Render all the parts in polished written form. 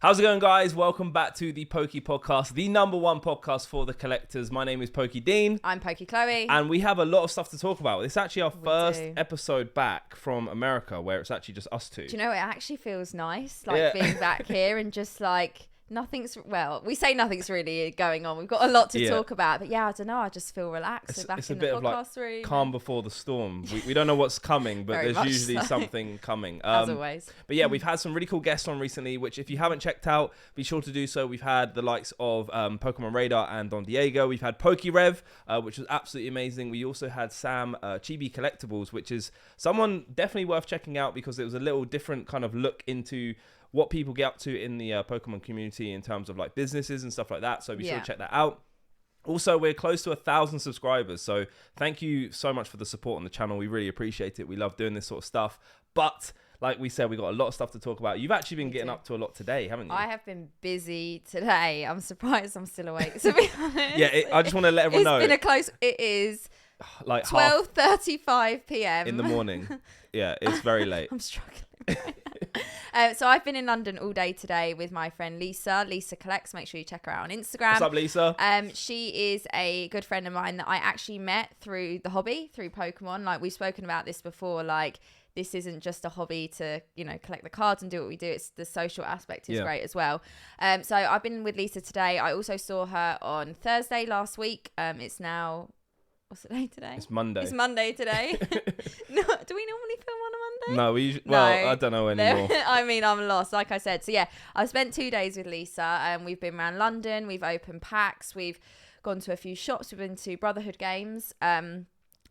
How's it going, guys? Welcome back to the Poke Podcast, the number one podcast for the collectors. My name is Poke Dean. I'm Poke Chloe. And we have a lot of stuff to talk about. It's actually our first episode back from America, where it's actually just us two. Do you know, it actually feels nice, being back here and just we say nothing's really going on. We've got a lot to talk about, but I don't know. I just feel relaxed. We're back in the podcast room. Calm before the storm. We don't know what's coming, but there's usually something coming. As always. But we've had some really cool guests on recently, which if you haven't checked out, be sure to do so. We've had the likes of Pokemon Radar and Don Diego. We've had PokeRev, which was absolutely amazing. We also had Sam Chibi Collectibles, which is someone definitely worth checking out because it was a little different kind of look into what people get up to in the Pokemon community in terms of like businesses and stuff like that. So be sure to check that out. Also, we're close to 1,000 subscribers. So thank you so much for the support on the channel. We really appreciate it. We love doing this sort of stuff. But like we said, we got a lot of stuff to talk about. You've actually been getting up to a lot today, haven't you? I have been busy today. I'm surprised I'm still awake, to be honest. I just want to let everyone know. It is like 12:35 p.m. in the morning. Yeah, it's very late. I'm struggling. So I've been in London all day today with my friend Lisa. Lisa Collects. Make sure you check her out on Instagram. What's up, Lisa? She is a good friend of mine that I actually met through the hobby, through Pokemon. Like, we've spoken about this before. Like, this isn't just a hobby to, collect the cards and do what we do. It's the social aspect is great as well. So I've been with Lisa today. I also saw her on Thursday last week. It's now... What's the day today? It's Monday. It's Monday today. No, do we normally film on a Monday? No, I don't know anymore. I'm lost, like I said. So I've spent 2 days with Lisa and we've been around London. We've opened packs. We've gone to a few shops. We've been to Brotherhood Games.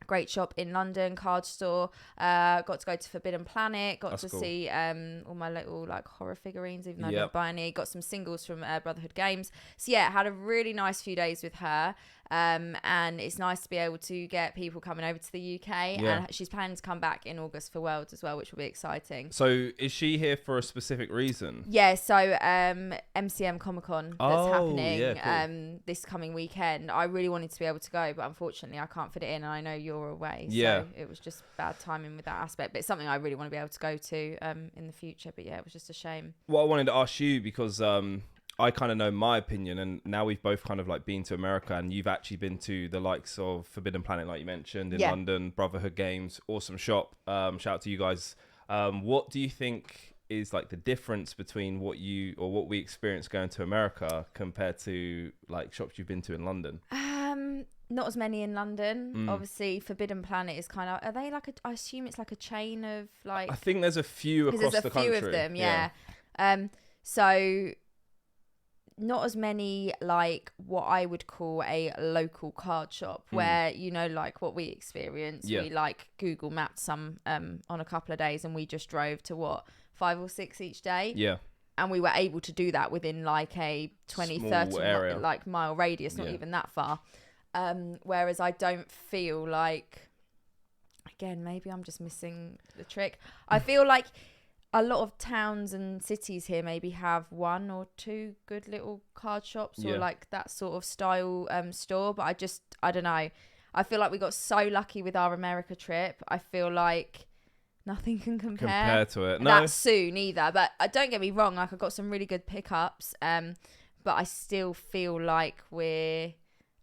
Great shop in London, card store. Got to go to Forbidden Planet. That's cool. See all my little horror figurines, even though I didn't buy any. Got some singles from Brotherhood Games. So had a really nice few days with her. And it's nice to be able to get people coming over to the UK. And she's planning to come back in August for Worlds as well, which will be exciting. So is she here for a specific reason? Yeah, so MCM Comic Con that's happening cool. This coming weekend. I really wanted to be able to go, but unfortunately I can't fit it in, and I know you're away. So it was just bad timing with that aspect. But it's something I really want to be able to go to in the future. But it was just a shame. Well, I wanted to ask you because... I kind of know my opinion, and now we've both kind of been to America, and you've actually been to the likes of Forbidden Planet, like you mentioned, in London, Brotherhood Games, awesome shop. Shout out to you guys. What do you think is the difference between what we experienced going to America compared to shops you've been to in London? Not as many in London. Obviously, Forbidden Planet is kind of... Are they I assume it's a chain of I think there's a few across the country. There's a few of them, yeah. So... not as many what I would call a local card shop where what we experienced. We Google mapped some on a couple of days, and we just drove to 5 or 6 each day, and we were able to do that within a 20 small 30 area. Mile radius, not even that far. Whereas I don't feel again, maybe I'm just missing the trick. I feel a lot of towns and cities here maybe have 1 or 2 good little card shops or that sort of style store. But I don't know. I feel we got so lucky with our America trip. I feel nothing can compare to it. No. That soon either. But don't get me wrong. I got some really good pickups. But I still feel we're...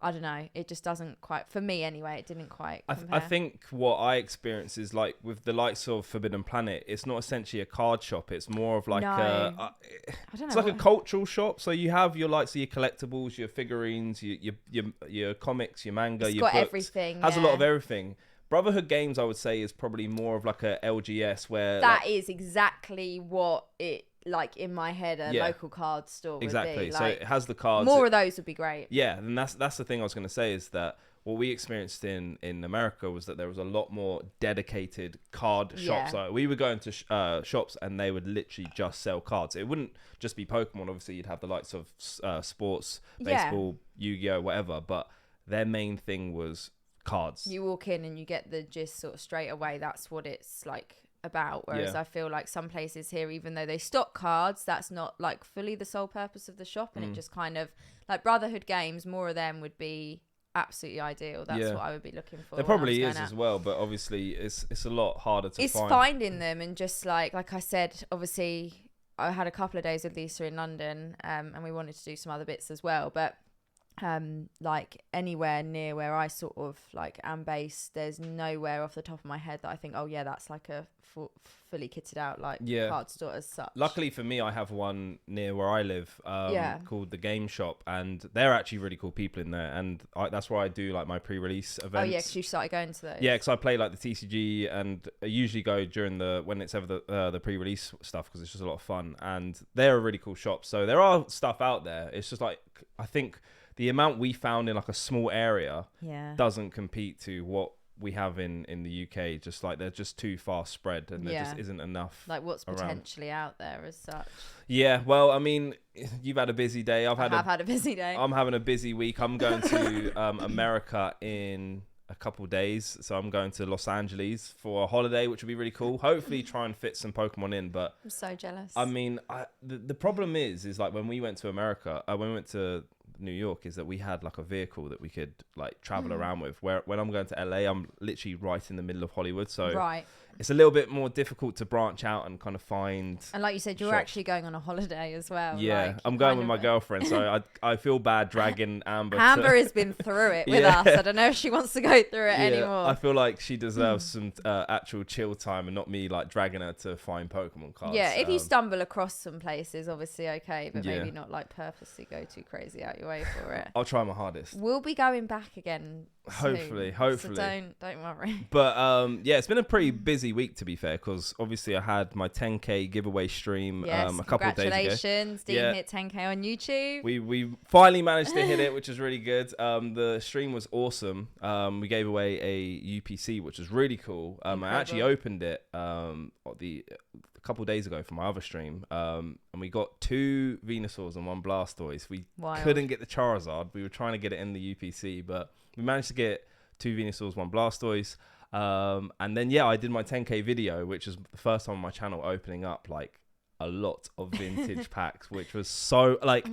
I don't know. It just doesn't quite, for me anyway, it didn't quite compare. I think what I experience is with the likes of Forbidden Planet, it's not essentially a card shop. It's more of it's a cultural shop. So you have your your collectibles, your figurines, your comics, your manga, your got books. Everything. Has a lot of everything. Brotherhood Games, I would say, is probably more of a LGS where... That is exactly what it... in my head, a local card store would exactly be. So it has the cards. More of those would be great. And that's the thing I was going to say, is that what we experienced in America was that there was a lot more dedicated card shops. We were going to shops and they would literally just sell cards. It wouldn't just be Pokemon. Obviously you'd have the likes of sports, baseball, Yu-Gi-Oh, whatever, but their main thing was cards. You walk in and you get the gist sort of straight away. That's what it's about, whereas I feel some places here, even though they stock cards, that's not fully the sole purpose of the shop, and it just kind of Brotherhood Games, more of them would be absolutely ideal. That's what I would be looking for. There probably is as well, but obviously it's a lot harder to find. It's finding them, and just like I said, obviously I had a couple of days with Lisa in London, and we wanted to do some other bits as well, but like anywhere near where I sort of like am based, there's nowhere off the top of my head that I think, oh yeah, that's like a fully kitted out like card store as such. Luckily for me, I have one near where I live called the Game Shop, and they're actually really cool people in there, and that's where I do like my pre-release events. Oh yeah, because you started going to those. Yeah, because I play like the TCG, and I usually go during when it's ever the pre-release stuff, because it's just a lot of fun, and they're a really cool shop. So there are stuff out there. It's just like, I think the amount we found in like a small area doesn't compete to what we have in the UK. Just like they're just too far spread, and there just isn't enough. Like what's potentially out there as such. Yeah, well, I mean, you've had a busy day. I've had a busy day. I'm having a busy week. I'm going to America in a couple days, so I'm going to Los Angeles for a holiday, which will be really cool. Hopefully try and fit some Pokemon in, but I'm so jealous. I mean, the problem is like when we went to America, when we went to New York, is that we had like a vehicle that we could like travel around with, where when I'm going to LA, I'm literally right in the middle of Hollywood, so it's a little bit more difficult to branch out and kind of find. And like you said, you're actually going on a holiday as well. Yeah, like, I'm going with my girlfriend, so I feel bad dragging Amber. Amber has been through it with us. I don't know if she wants to go through it anymore. I feel like she deserves some actual chill time, and not me like dragging her to find Pokemon cards. Yeah, if you stumble across some places, obviously okay, but maybe not like purposely go too crazy out your way for it. I'll try my hardest. We'll be going back again soon, hopefully. So don't worry. But yeah, it's been a pretty busy week, to be fair, because obviously I had my 10k giveaway stream a couple of days ago. Congratulations, Dean hit 10k on YouTube. We finally managed to hit it, which is really good. The stream was awesome. We gave away a UPC, which was really cool. I actually opened it a couple of days ago for my other stream, and we got 2 Venusaurs and 1 Blastoise. We couldn't get the Charizard. We were trying to get it in the UPC, but we managed to get 2 Venusaurs, 1 Blastoise. And then I did my 10k video, which is the first time on my channel opening up like a lot of vintage packs, which was so like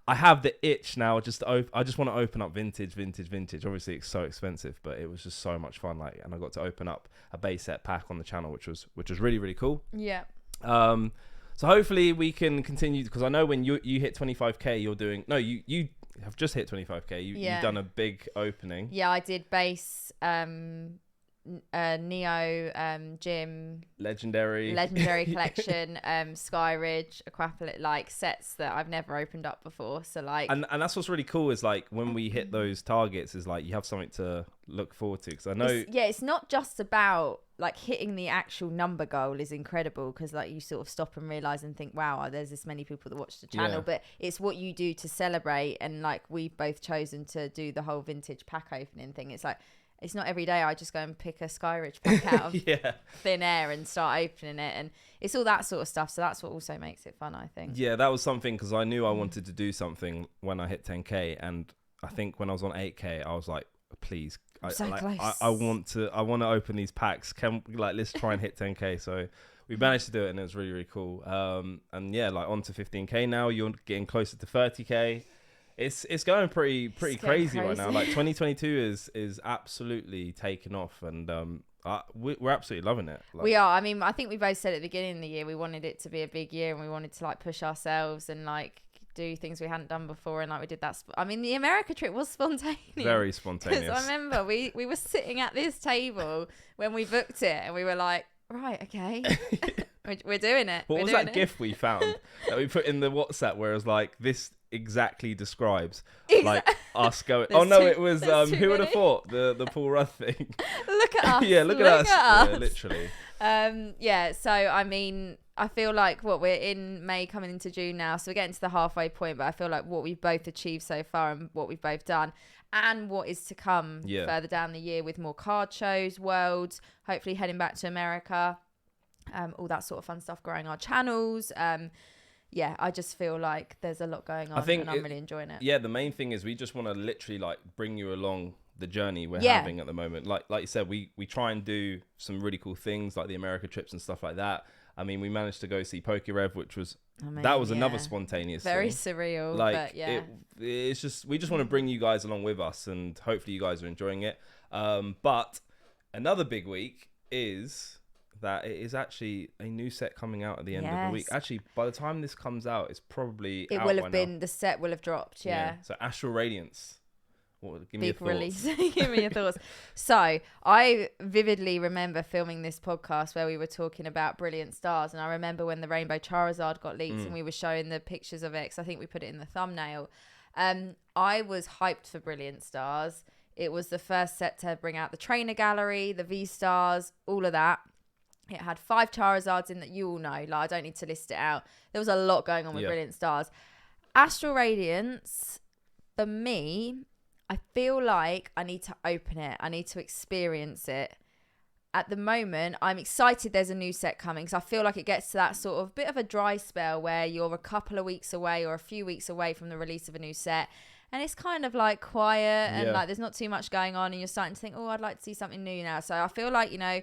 I have the itch now. I just want to open up vintage. Obviously it's so expensive, but it was just so much fun. Like, and I got to open up a base set pack on the channel, which was really, really cool. Yeah. So hopefully we can continue, because I know when you hit 25k, you're doing you have just hit 25k. You've done a big opening. Yeah, I did base Neo, Gym, Legendary collection, Sky Ridge, Aquapilot, like sets that I've never opened up before. So like, and that's what's really cool is like when we hit those targets, is like you have something to look forward to, because I know it's not just about like hitting the actual number goal is incredible, because like you sort of stop and realize and think, wow, there's this many people that watch the channel, but it's what you do to celebrate. And like we've both chosen to do the whole vintage pack opening thing. It's like, it's not every day I just go and pick a Skyridge pack out of thin air and start opening it, and it's all that sort of stuff. So that's what also makes it fun, I think. Yeah, that was something, because I knew I wanted to do something when I hit 10k, and I think when I was on 8k, I was like, please, I want to open these packs. Let's try and hit 10k. So we managed to do it, and it was really, really cool. And yeah, like on to 15k now. You're getting closer to 30k. It's going pretty crazy right now. Like 2022 is absolutely taking off, and we're absolutely loving it. We are. I mean, I think we both said at the beginning of the year we wanted it to be a big year, and we wanted to like push ourselves and like do things we hadn't done before, and like we did that. I mean, the America trip was spontaneous. Very spontaneous. Because I remember we were sitting at this table when we booked it, and we were like, right, okay. We're doing it. What was that GIF we found that we put in the WhatsApp where it was like, this exactly describes like us going. It was who would have thought the Paul Rudd thing. Look at us. Yeah, look at us. Yeah, literally. So I mean, I feel like we're in May coming into June now, so we're getting to the halfway point, but I feel like what we've both achieved so far and what we've both done and what is to come further down the year with more card shows, worlds, hopefully heading back to America, all that sort of fun stuff, growing our channels. I just feel like there's a lot going on, and I'm really enjoying it. Yeah, the main thing is we just want to literally like bring you along the journey we're having at the moment. Like you said, we try and do some really cool things like the America trips and stuff like that. I mean, we managed to go see Pokerev, which was another spontaneous very thing. Surreal, like, but yeah. It's just, we just want to bring you guys along with us, and hopefully you guys are enjoying it. But another big week is that it is actually a new set coming out at the end of the week. Actually, by the time this comes out, it's probably it out will have by been now. the set will have dropped. Yeah. So Astral Radiance. Give me your Big thoughts. release. Give me your thoughts. So I vividly remember filming this podcast where we were talking about Brilliant Stars, and I remember when the Rainbow Charizard got leaked and we were showing the pictures of it, 'cause I think we put it in the thumbnail. I was hyped for Brilliant Stars. It was the first set to bring out the trainer gallery, the V-Stars, all of that. It had 5 Charizards in that, you all know. Like, I don't need to list it out. There was a lot going on with Brilliant Stars. Astral Radiance, for me, I feel like I need to open it. I need to experience it. At the moment, I'm excited there's a new set coming, because I feel like it gets to that sort of bit of a dry spell where you're a couple of weeks away or a few weeks away from the release of a new set. And it's kind of like quiet and like there's not too much going on, and you're starting to think, oh, I'd like to see something new now. So I feel like, you know,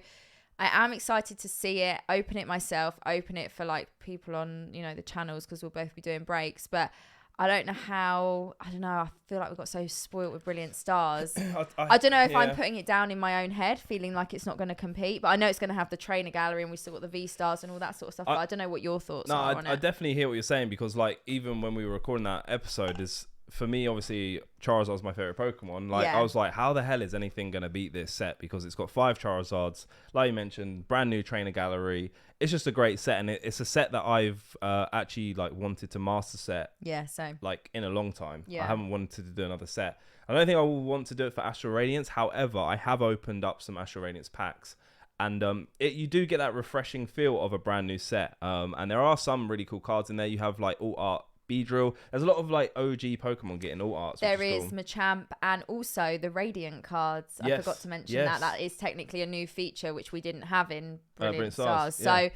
I am excited to see it, open it myself, open it for like people on, you know, the channels, because we'll both be doing breaks. But I don't know how, I don't know, I feel like we got so spoiled with Brilliant Stars. I don't know if I'm putting it down in my own head, feeling like it's not going to compete, but I know it's going to have the trainer gallery and we still got the V-Stars and all that sort of stuff, but I don't know what your thoughts are on it. I definitely hear what you're saying, because like even when we were recording that episode, for me, obviously, Charizard's my favorite Pokemon. Like, I was like, how the hell is anything going to beat this set? Because it's got 5 Charizards, like you mentioned, brand new trainer gallery. It's just a great set, and it's a set that I've actually like wanted to master set. Yeah, same. Like in a long time. Yeah. I haven't wanted to do another set. I don't think I will want to do it for Astral Radiance. However, I have opened up some Astral Radiance packs, and you do get that refreshing feel of a brand new set. And there are some really cool cards in there. You have like alt art Beedrill. There's a lot of like OG Pokemon getting alt arts. There is cool. Machamp, and also the Radiant cards. I forgot to mention that is technically a new feature which we didn't have in Brilliant Stars. So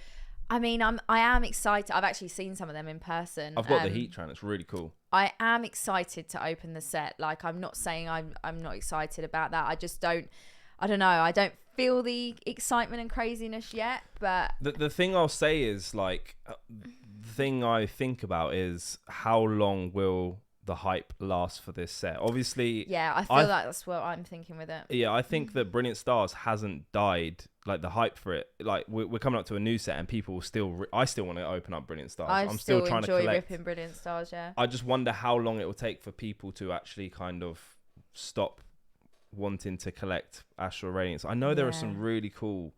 I mean, I am excited. I've actually seen some of them in person. I've got the Heatran. It's really cool. I am excited to open the set. Like, I'm not saying I'm not excited about that. I just don't. I don't know. I don't feel the excitement and craziness yet. But the thing I'll say is like. The thing I think about is how long will the hype last for this set? Obviously, I feel like that's what I'm thinking with it. Yeah, I think that Brilliant Stars hasn't died. Like the hype for it, like we're coming up to a new set, and people will still. I still want to open up Brilliant Stars. I'm still trying to collect. Ripping Brilliant Stars. Yeah. I just wonder how long it will take for people to actually kind of stop wanting to collect Astral Radiance. I know there are some really cool.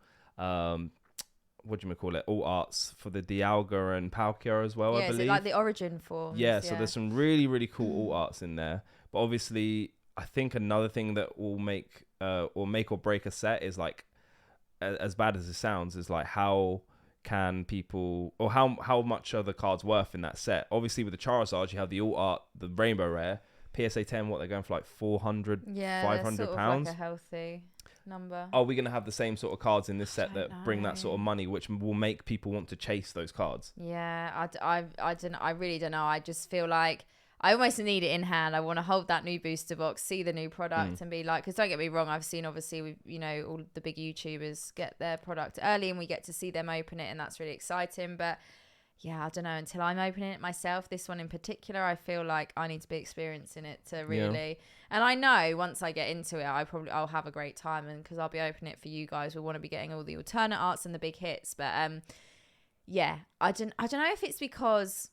What do you call it? All arts for the Dialga and Palkia as well, I believe. Is it like the origin forms? Yeah, so there's some really, really cool all arts in there. But obviously, I think another thing that will make or break a set is like, as bad as it sounds, is like how can people, or how much are the cards worth in that set? Obviously, with the Charizard, you have the all art, the Rainbow Rare, PSA 10. What they're going for, like 400, 500 pounds. Like a healthy number. Are we going to have the same sort of cards in this set that bring that sort of money, which will make people want to chase those cards? Yeah, I really don't know. I just feel like I almost need it in hand. I want to hold that new booster box, see the new product, and be like, because don't get me wrong, I've seen obviously all the big YouTubers get their product early, and we get to see them open it, and that's really exciting. But yeah, I don't know, until I'm opening it myself, this one in particular, I feel like I need to be experiencing it to really. And I know once I get into it, I'll have a great time, and because I'll be opening it for you guys, we'll want to be getting all the alternate arts and the big hits. But yeah, I don't know if it's because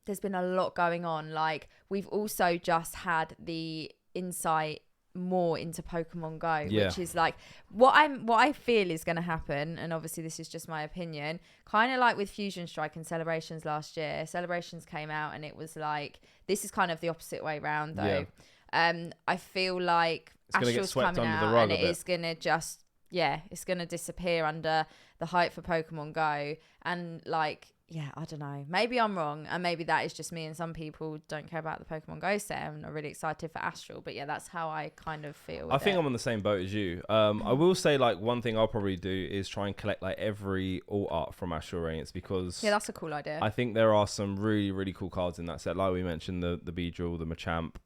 there's been a lot going on. Like, we've also just had the insight more into Pokemon Go, which is like what I feel is going to happen, and obviously this is just my opinion, kind of like with Fusion Strike and Celebrations last year. Celebrations came out and it was like, this is kind of the opposite way round though. I feel like Astral's coming out and it is going to just it's going to disappear under the hype for Pokemon Go. And like, I don't know, maybe I'm wrong, and maybe that is just me, and some people don't care about the Pokemon Go set and are really excited for Astral. But yeah, that's how I kind of feel. I think I'm on the same boat as you. I will say, like, one thing I'll probably do is try and collect like every alt art from Astral Radiance, because that's a cool idea. I think there are some really, really cool cards in that set. Like we mentioned, the Beedrill, the Machamp,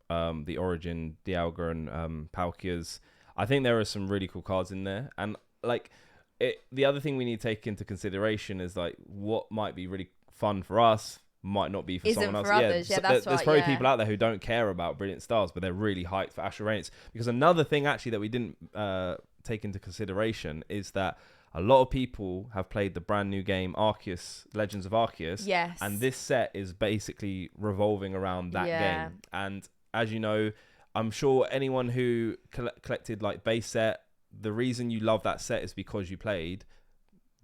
the Origin, Dialga, and Palkias. I think there are some really cool cards in there, and like. The other thing we need to take into consideration is like what might be really fun for us might not be for someone else. Others. That's there's probably people out there who don't care about Brilliant Stars, but they're really hyped for Astral Radiance. Because another thing actually that we didn't take into consideration is that a lot of people have played the brand new game Arceus, Legends of Arceus. Yes. And this set is basically revolving around that game. And as you know, I'm sure anyone who collected like base set, the reason you love that set is because you played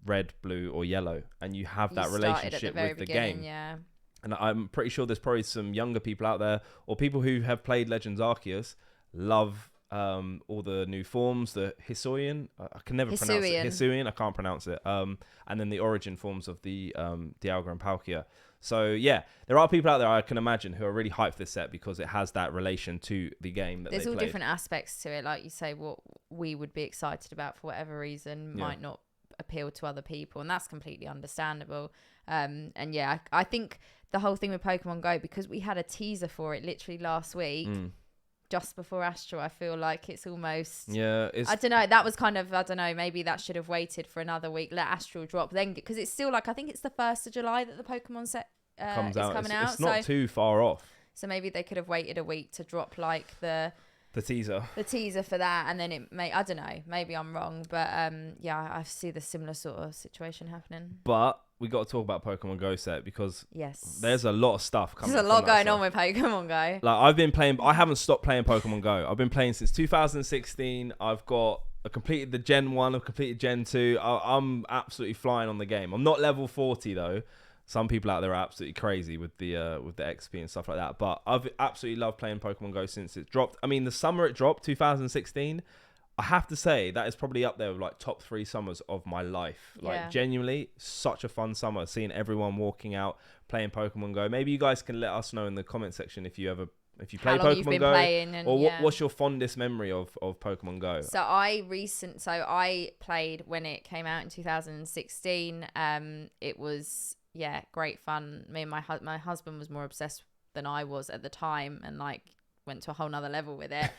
red, blue, or yellow, and you have that relationship with the game. Yeah. And I'm pretty sure there's probably some younger people out there, or people who have played Legends Arceus, love all the new forms, the Hisuian, I can never pronounce it. Hisuian, I can't pronounce it. And then the origin forms of the Dialga and Palkia. So yeah, there are people out there I can imagine who are really hyped for this set because it has that relation to the game that there's they all played. Different aspects to it. Like you say, what we would be excited about for whatever reason might not appeal to other people, and that's completely understandable. And yeah, I think the whole thing with Pokemon Go, because we had a teaser for it literally last week, just before Astral, I feel like it's almost I don't know, that was kind of, I don't know, maybe that should have waited for another week, let Astral drop then, because it's still like, I think it's the 1st of July that the Pokemon set comes is out. coming out. It's not too far off. So maybe they could have waited a week to drop like the teaser for that, and then it may, I don't know, maybe I'm wrong, but yeah, I see the similar sort of situation happening. But we got to talk about Pokemon Go set because yes, there's a lot of stuff coming. There's a lot going on with Pokemon Go. Like I've been playing, I haven't stopped playing Pokemon Go. I've been playing since 2016. I completed the Gen 1, I've completed Gen 2. I'm absolutely flying on the game. I'm not level 40 though. Some people out there are absolutely crazy with the XP and stuff like that. But I've absolutely loved playing Pokemon Go since it dropped. I mean, the summer it dropped, 2016, I have to say that is probably up there with like top 3 summers of my life. Like genuinely, such a fun summer, seeing everyone walking out playing Pokemon Go. Maybe you guys can let us know in the comment section if you play Pokemon Go, or what's your fondest memory of Pokemon Go. So I played when it came out in 2016. It was great fun. Me and my husband was more obsessed than I was at the time, and like went to a whole nother level with it.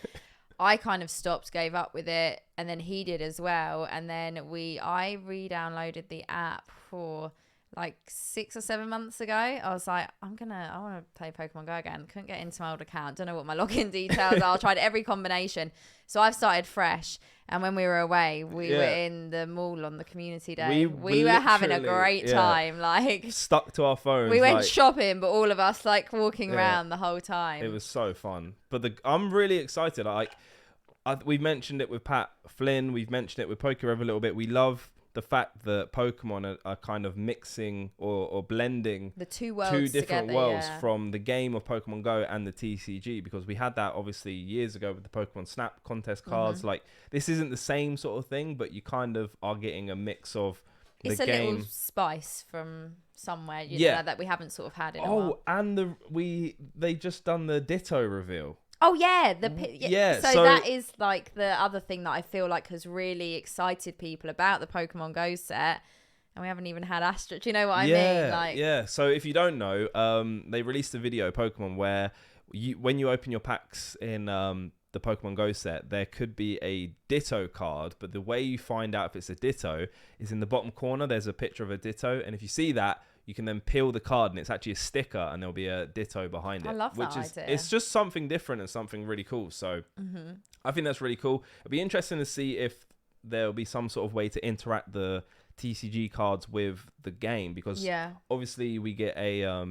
I kind of stopped, gave up with it, and then he did as well. And then I re-downloaded the app for like 6 or 7 months ago. I was like, I want to play Pokemon Go again. Couldn't get into my old account. Don't know what my login details are. I tried every combination. So I've started fresh. And when we were away, we were in the mall on the community day. We were having a great time. Like stuck to our phones. We went shopping, but all of us like walking around the whole time. It was so fun. But I'm really excited. We've mentioned it with Pat Flynn. We've mentioned it with PokeRev a little bit. We love the fact that Pokemon are kind of mixing or blending the two different worlds from the game of Pokemon Go and the TCG, because we had that obviously years ago with the Pokemon Snap contest cards. Like this isn't the same sort of thing, but you kind of are getting a mix of the game. It's a little spice from somewhere, you know, that we haven't sort of had in a while. And they just done the Ditto reveal. Oh yeah, so that is like the other thing that I feel like has really excited people about the Pokemon Go set, and we haven't even had Astral. Do you know what I mean? Like, So if you don't know, they released a video Pokemon where when you open your packs in the Pokemon Go set, there could be a Ditto card, but the way you find out if it's a Ditto is in the bottom corner. There's a picture of a Ditto, and if you see that, you can then peel the card and it's actually a sticker and there'll be a Ditto behind it. I love that idea. It's just something different and something really cool. So I think that's really cool. It'll be interesting to see if there'll be some sort of way to interact the TCG cards with the game, because obviously we get a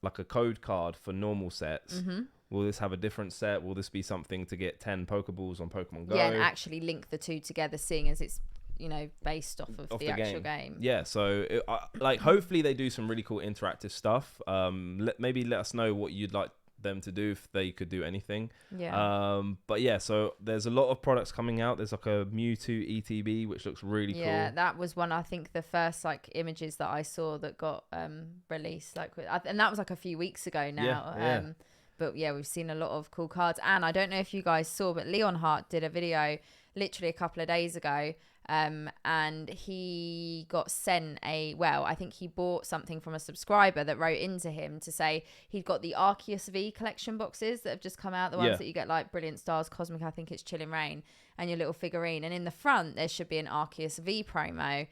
like a code card for normal sets. Will this have a different set? Will this be something to get 10 Pokeballs on Pokemon Go? Yeah, and actually link the two together, seeing as it's, you know, based off of the actual game. Yeah, so hopefully they do some really cool interactive stuff. Maybe let us know what you'd like them to do, if they could do anything. But yeah, so there's a lot of products coming out. There's like a Mewtwo ETB, which looks really cool. Yeah, that was one, I think the first like images that I saw that got released, and that was like a few weeks ago now. But yeah, we've seen a lot of cool cards, and I don't know if you guys saw, but Leonhardt did a video literally a couple of days ago. And he got sent I think he bought something from a subscriber that wrote into him to say he'd got the Arceus V collection boxes that have just come out, the ones that you get like Brilliant Stars, Cosmic, I think it's Chilling Rain, and your little figurine, and in the front there should be an Arceus V promo.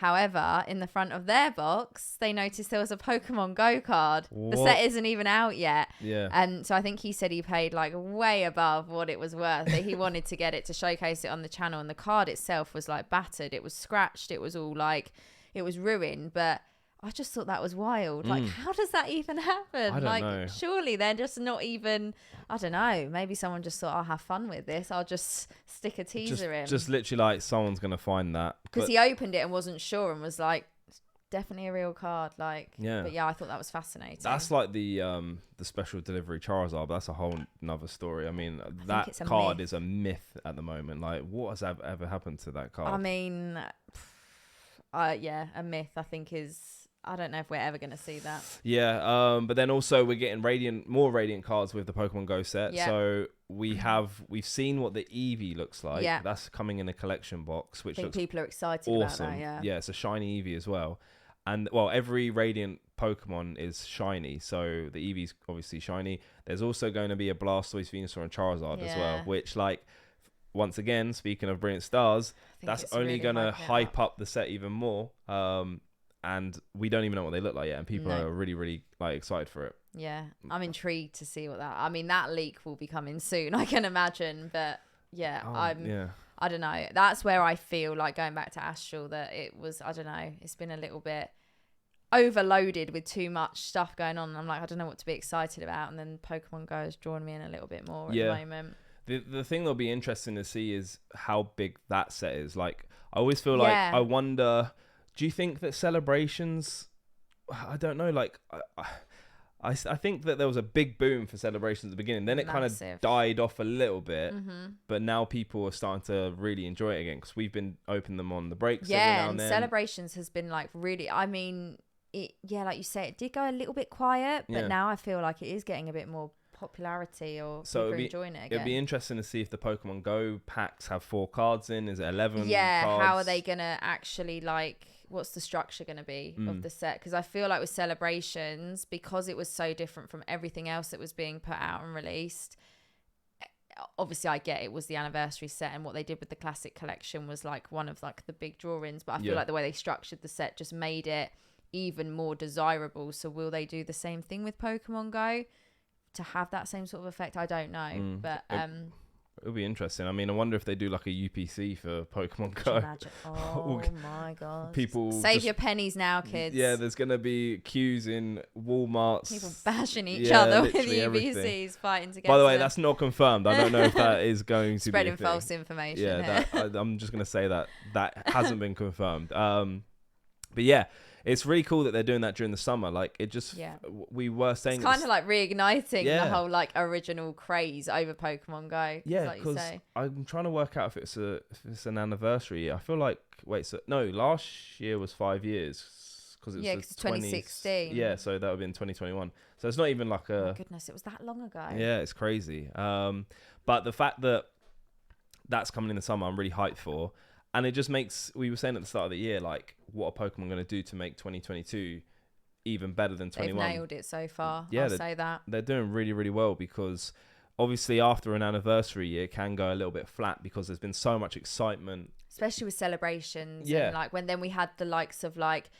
However, in the front of their box, they noticed there was a Pokemon Go card. What? The set isn't even out yet. Yeah. And so I think he said he paid like way above what it was worth. That he wanted to get it to showcase it on the channel. And the card itself was like battered. It was scratched. It was all like, it was ruined. But I just thought that was wild. Like, how does that even happen? I don't know. Surely they're just not even, I don't know. Maybe someone just thought, I'll have fun with this. I'll just stick a teaser in. Just literally like someone's going to find that. Because he opened it and wasn't sure and was like, definitely a real card. Like, yeah. But yeah, I thought that was fascinating. That's like the special delivery Charizard, but that's a whole nother story. I mean, that it's a card myth. is a myth at the moment. Like, what has ever happened to that card? I mean, yeah, a myth I think is, I don't know if we're ever going to see that. Yeah, but then also we're getting more Radiant cards with the Pokemon Go set. Yeah. So we've seen what the Eevee looks like. Yeah. That's coming in a collection box, which I think looks people are excited awesome. about that, Yeah, it's a shiny Eevee as well. And well, every Radiant Pokemon is shiny, so the Eevee's obviously shiny. There's also going to be a Blastoise, Venusaur, and Charizard as well, which, like, once again, speaking of Brilliant Stars, that's only really going to hype up the set even more. And we don't even know what they look like yet, and people are really, really like excited for it. Yeah, I'm intrigued to see what that. I mean, that leak will be coming soon, I can imagine. But yeah, I don't know. That's where I feel like, going back to Astral, that it was, I don't know, it's been a little bit overloaded with too much stuff going on. I'm like, I don't know what to be excited about. And then Pokemon Go has drawn me in a little bit more at the moment. The thing that'll be interesting to see is how big that set is. Like, I always feel like, I wonder, do you think that Celebrations, I don't know, like, I think that there was a big boom for Celebrations at the beginning. Then it kind of died off a little bit, but now people are starting to really enjoy it again because we've been opening them on the breaks every now and then. Celebrations has been like really, I mean, like you say, it did go a little bit quiet, but now I feel like it is getting a bit more popularity, or people are enjoying it again. It'd be interesting to see if the Pokemon Go packs have 4 cards in. Is it 11 cards? How are they gonna actually, like, what's the structure gonna be of the set? Because I feel like with Celebrations, because it was so different from everything else that was being put out and released, obviously I get it was the anniversary set, and what they did with the classic collection was like one of like the big draw-ins, but I feel like the way they structured the set just made it even more desirable. So will they do the same thing with Pokemon Go to have that same sort of effect? I don't know, but it'll be interesting. I mean, I wonder if they do like a UPC for Pokemon Go. Oh my god! People save your pennies now, kids. Yeah, there's gonna be queues in Walmarts. People bashing each other with UPCs, everything. Fighting together. By the way, that's not confirmed. I don't know if that is going to spreading be spreading false information. Yeah, I'm just gonna say that hasn't been confirmed. But yeah. It's really cool that they're doing that during the summer. Like, it just, we were saying, it's kind of like reigniting the whole like original craze over Pokemon Go. Yeah, because I'm trying to work out if it's an anniversary year. I feel like, last year was 5 years because it's 2016. Yeah, so that would be in 2021. So it's not even like oh my goodness, it was that long ago. Yeah, it's crazy. But the fact that that's coming in the summer, I'm really hyped for. And it just makes, we were saying at the start of the year, like, what are Pokemon going to do to make 2022 even better than 21? They've nailed it so far. Yeah, I'll say that. They're doing really, really well, because obviously after an anniversary year, it can go a little bit flat because there's been so much excitement. Especially with Celebrations. Yeah. And like when then we had the likes of like,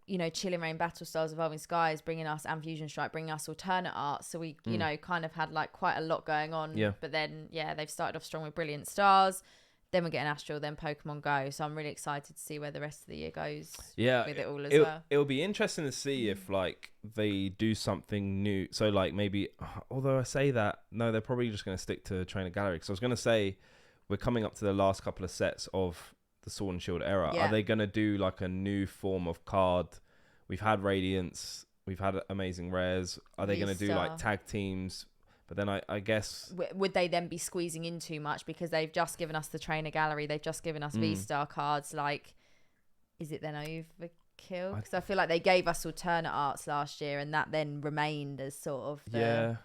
you know, Chilling Reign, Battle Stars, Evolving Skies bringing us, and Fusion Strike bringing us alternate art. So we, you know, kind of had like quite a lot going on. Yeah. But then, they've started off strong with Brilliant Stars. Then we're getting Astral, then Pokemon Go. So I'm really excited to see where the rest of the year goes with it all as well. It'll be interesting to see if, like, they do something new. So, like, maybe, although I say that, no, they're probably just going to stick to Trainer Gallery. Because I was going to say, we're coming up to the last couple of sets of the Sword and Shield era. Yeah. Are they going to do, like, a new form of card? We've had Radiance. We've had Amazing Rares. Are they going to do, like, tag teams? But then I guess... Would they then be squeezing in too much? Because they've just given us the Trainer Gallery. They've just given us V-Star cards. Like, is it then overkill? Because I feel like they gave us alternate arts last year, and that then remained as sort of the,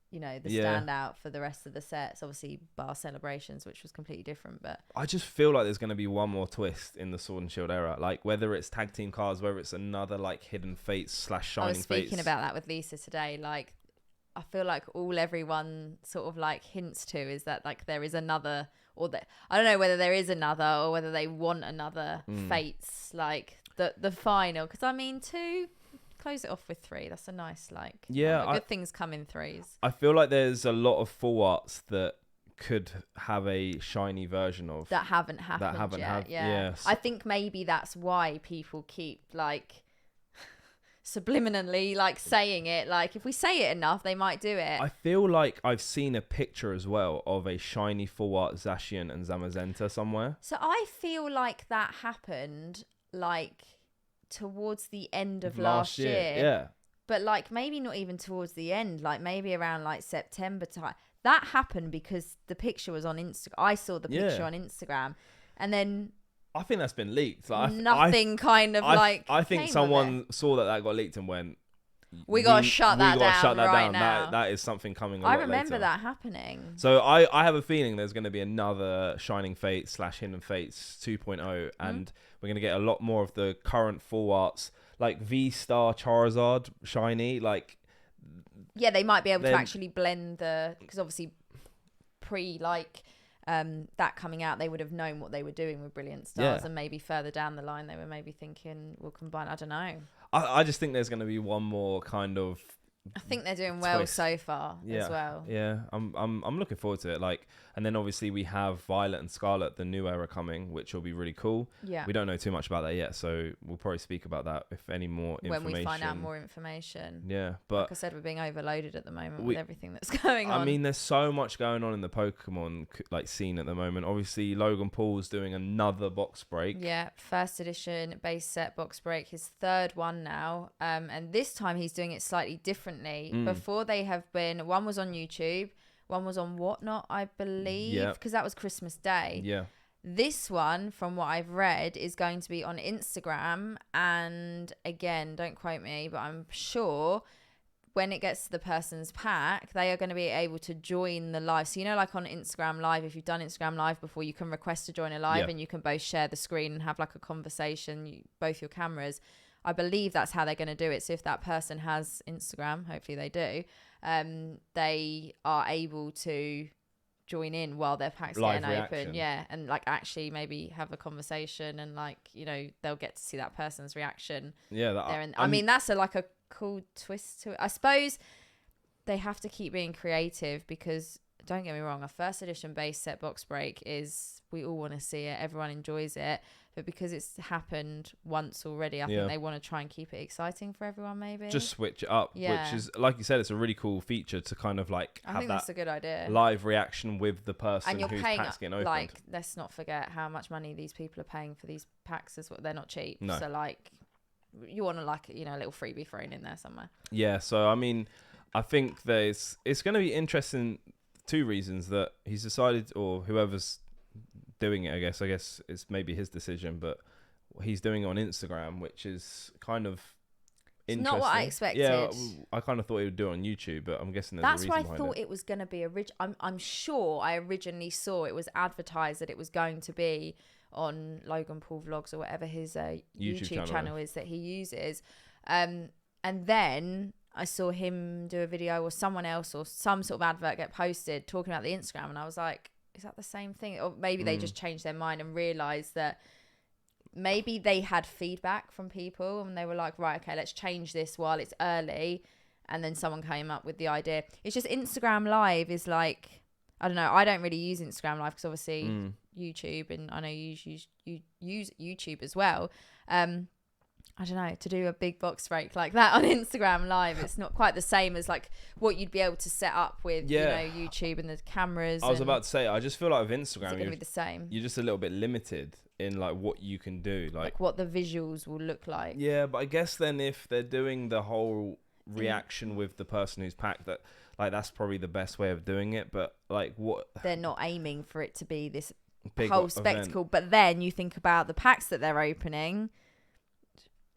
you know, the standout for the rest of the sets. Obviously, bar Celebrations, which was completely different. But I just feel like there's going to be one more twist in the Sword and Shield era. Like, whether it's tag team cards, whether it's another, like, Hidden Fates / Shining Fates. I was speaking about that with Lisa today. Like, I feel like everyone sort of like hints to is that like there is another or that I don't know whether there is another or whether they want another Fates, like the final. Because I mean, 2, close it off with 3. That's a nice good things come in 3s. I feel like there's a lot of full arts that could have a shiny version of that haven't happened yet. Yes. I think maybe that's why people keep like subliminally like saying it. Like if we say it enough, they might do it. I feel like I've seen a picture as well of a shiny full art Zacian and Zamazenta somewhere. So I feel like that happened like towards the end of last year. Yeah. But like maybe not even towards the end, like maybe around like September time. That happened because the picture was on Instagram. I saw the picture on Instagram, and then I think that's been leaked. Like, nothing I think someone saw that got leaked and went, we got to shut that down right now. That is something coming. I remember that happening. So I have a feeling there's going to be another Shining Fates / Hidden Fates 2.0, and we're going to get a lot more of the current full arts, like V-Star Charizard shiny, like. Yeah, they might be able to actually blend because obviously that coming out, they would have known what they were doing with Brilliant Stars, and maybe further down the line they were maybe thinking we'll combine. I don't know. I just think there's going to be one more kind of. I think they're doing well so far as well. Yeah, I'm looking forward to it. Like, and then obviously we have Violet and Scarlet, the new era coming, which will be really cool. Yeah. We don't know too much about that yet, so we'll probably speak about that if any more information. When we find out more information. Yeah, but like I said, we're being overloaded at the moment with everything that's going on. I mean, there's so much going on in the Pokemon scene at the moment. Obviously, Logan Paul's doing another box break. Yeah, first edition base set box break, his 3rd one now, and this time he's doing it slightly differently. Before they have been, one was on YouTube, one was on Whatnot, I believe, because that was Christmas Day. Yeah. This one, from what I've read, is going to be on Instagram, and again, don't quote me, but I'm sure when it gets to the person's pack, they are going to be able to join the live. So, you know, like on Instagram Live, if you've done Instagram Live before, you can request to join a live and you can both share the screen and have like a conversation, both your cameras. I believe that's how they're going to do it. So if that person has Instagram, hopefully they do, they are able to join in while their pack's live getting reaction. open. Yeah. And like actually maybe have a conversation and like, you know, they'll get to see that person's reaction. Yeah. I mean, that's a cool twist to it. I suppose they have to keep being creative because don't get me wrong, a first edition base set box break is, we all want to see it. Everyone enjoys it. But because it's happened once already, I think they want to try and keep it exciting for everyone, maybe. Just switch it up, which is, like you said, it's a really cool feature to kind of like have that's a good idea. Live reaction with the person and you're whose paying, pack's getting opened. Like, let's not forget how much money these people are paying for these packs as well. They're not cheap. No. So, like, you want to, like, you know, a little freebie thrown in there somewhere. Yeah, so, I mean, I think it's going to be interesting, 2 reasons that he's decided, or whoever's doing it, I guess it's maybe his decision, but he's doing it on Instagram, which is kind of interesting. It's not what I expected. Yeah, I kind of thought he would do it on YouTube, but I'm guessing there's a reason behind it. That's why I thought it was going to be I'm sure I originally saw it was advertised that it was going to be on Logan Paul Vlogs or whatever his YouTube channel is that he uses. And then I saw him do a video or someone else or some sort of advert get posted talking about the Instagram, and I was like, is that the same thing? Or maybe they just changed their mind and realised that maybe they had feedback from people and they were like, right, okay, let's change this while it's early. And then someone came up with the idea. It's just Instagram Live is like, I don't know. I don't really use Instagram Live because obviously YouTube, and I know you use YouTube as well. I don't know, to do a big box break like that on Instagram Live, it's not quite the same as like what you'd be able to set up with you know, YouTube and the cameras. I was about to say, I just feel like with Instagram, it's going to be the same. You're just a little bit limited in like what you can do, like what the visuals will look like. Yeah, but I guess then if they're doing the whole reaction with the person who's packed, that like that's probably the best way of doing it. But like what they're not aiming for it to be this big whole spectacle. Event. But then you think about the packs that they're opening.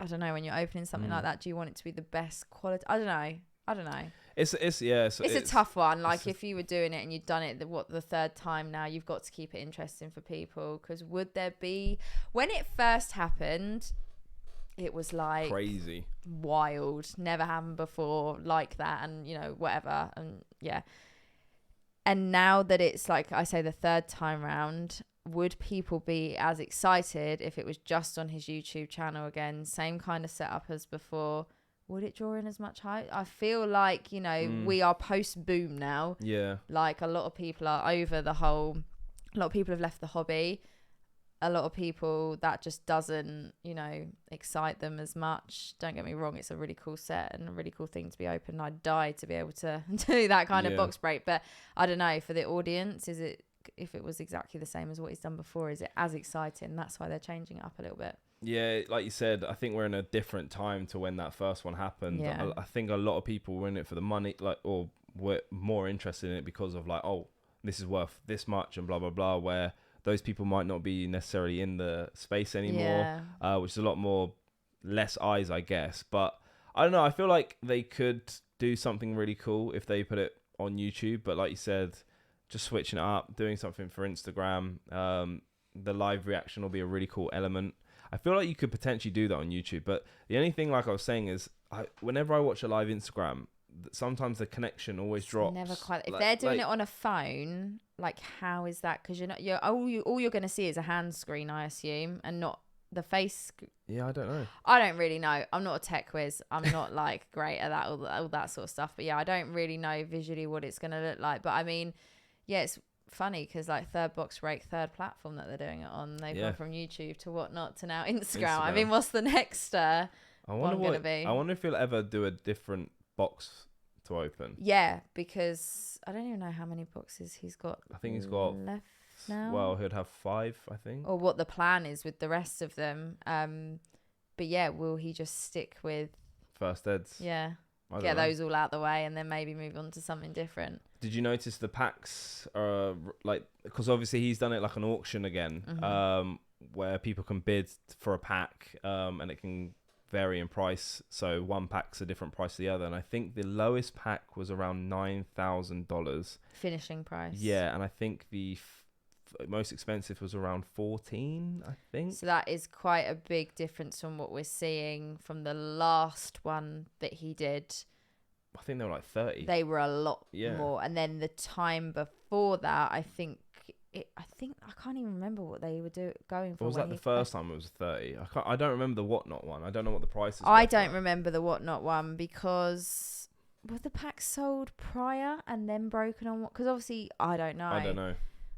I don't know, when you're opening something like that, do you want it to be the best quality? I don't know. It's a tough one. Like if you were doing it and you'd done it the 3rd time now, you've got to keep it interesting for people. Because would there be, when it first happened, it was like crazy, wild, never happened before like that, and you know, whatever. And yeah, And now that it's like I say the third time round, would people be as excited if it was just on his YouTube channel again, same kind of setup as before? Would it draw in as much hype? I feel like, we are post boom now. Yeah. Like a lot of people are over a lot of people have left the hobby. A lot of people that just doesn't, excite them as much. Don't get me wrong, it's a really cool set and a really cool thing to be open. I'd die to be able to do that kind of box break. But I don't know, for the audience, if it was exactly the same as what he's done before, is it as exciting? That's why they're changing it up a little bit. Yeah, like you said, I think we're in a different time to when that first one happened. Yeah. I think a lot of people were in it for the money, or were more interested in it because of this is worth this much and blah, blah, blah, where those people might not be necessarily in the space anymore, which is a lot more less eyes, I guess. But I don't know. I feel like they could do something really cool if they put it on YouTube. But like you said, just switching it up, doing something for Instagram. The live reaction will be a really cool element. I feel like you could potentially do that on YouTube. But the only thing, like I was saying, is whenever I watch a live Instagram, sometimes the connection always drops. Never quite. If they're doing it on a phone, how is that? Because all you're going to see is a hand screen, I assume, and not the face. Yeah, I don't know. I don't really know. I'm not a tech whiz. I'm not great at that, all that sort of stuff. But yeah, I don't really know visually what it's going to look like. But I mean, yeah, it's funny because third box break, third platform that they're doing it on. They've gone from YouTube to whatnot to now Instagram. I mean, what's the next one going to be? I wonder if he'll ever do a different box to open. Yeah, because I don't even know how many boxes he's got. I think he's got left now. Well, he'd have 5, I think. Or what the plan is with the rest of them. But yeah, will he just stick with first eds? Yeah. Get those all out the way and then maybe move on to something different. Did you notice the packs are because obviously he's done it like an auction again, where people can bid for a pack, and it can vary in price. So one pack's a different price to the other, and I think the lowest pack was around $9,000 finishing price. Yeah, and I think the most expensive was around 14, I think. So that is quite a big difference from what we're seeing from the last one that he did. I think they were like 30. They were a lot more, and then the time before that, I can't even remember what they were going for. Or was that the first time it was 30? I don't remember the Whatnot one. I don't know what the price is. I don't remember the Whatnot one because were the packs sold prior and then broken on what? Because obviously I don't know. I don't know.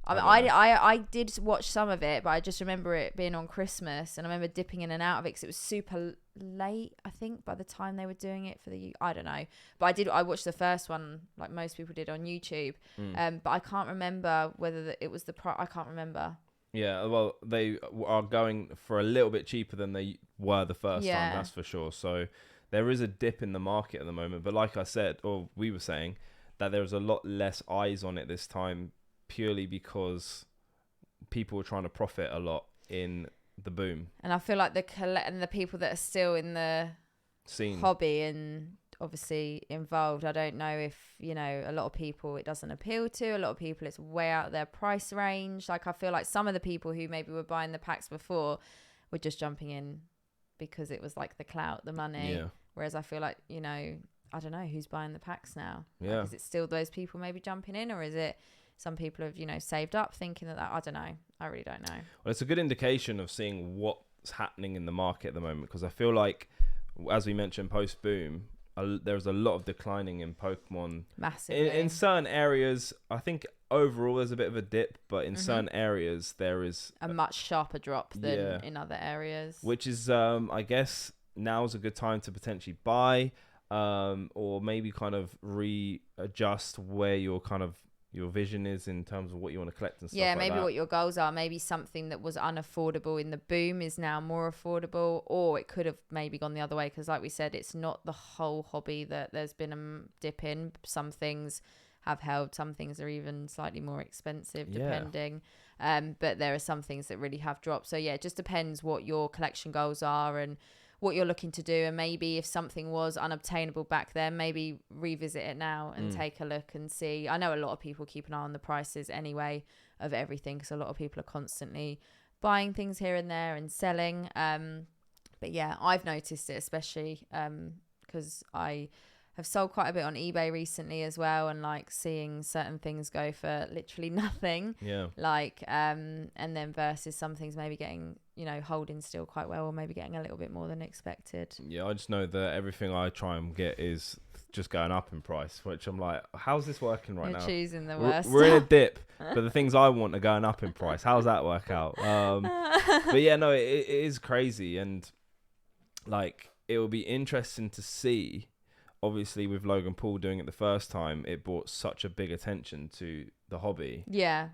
I did watch some of it, but I just remember it being on Christmas, and I remember dipping in and out of it because it was super late, I think, by the time they were doing it for I don't know. But I watched the first one like most people did on YouTube, but I can't remember whether it was I can't remember. Yeah, well, they are going for a little bit cheaper than they were the first time, that's for sure. So there is a dip in the market at the moment, but like I said, or we were saying, that there's a lot less eyes on it this time, purely because people were trying to profit a lot in the boom. And I feel like the people that are still in the scene, hobby and obviously involved, I don't know if, a lot of people it doesn't appeal to. A lot of people it's way out of their price range. I feel like some of the people who maybe were buying the packs before were just jumping in because it was like the clout, the money. Yeah. Whereas I feel like, I don't know who's buying the packs now. Yeah. Is it still those people maybe jumping in, or is it some people have, saved up thinking that I don't know. I really don't know. Well, it's a good indication of seeing what's happening in the market at the moment, because I feel like, as we mentioned, post-boom, there's a lot of declining in Pokemon. Massively. In certain areas, I think overall there's a bit of a dip, but in certain areas there is a much sharper drop than in other areas. Which is, I guess, now's a good time to potentially buy, or maybe kind of readjust where your vision is in terms of what you want to collect and stuff like maybe that. what your goals are. Maybe something that was unaffordable in the boom is now more affordable, or it could have maybe gone the other way, because like we said, it's not the whole hobby that there's been a dip in. Some things have held, some things are even slightly more expensive depending, but there are some things that really have dropped. So it just depends what your collection goals are and what you're looking to do, and maybe if something was unobtainable back then, maybe revisit it now and take a look and see. I know a lot of people keep an eye on the prices anyway of everything, because a lot of people are constantly buying things here and there and selling, but I've noticed it, especially because I have sold quite a bit on eBay recently as well, and like seeing certain things go for literally nothing. Yeah. Like and then versus some things maybe getting, you know, holding still quite well, or maybe getting a little bit more than expected. Yeah, I just know that everything I try and get is just going up in price, which I'm like, how's this working right You're now? choosing the worst. We're in a dip, but the things I want are going up in price. How's that work out? But yeah, no, it is crazy, and like it will be interesting to see. Obviously, with Logan Paul doing it the first time, it brought such a big attention to the hobby. Yeah.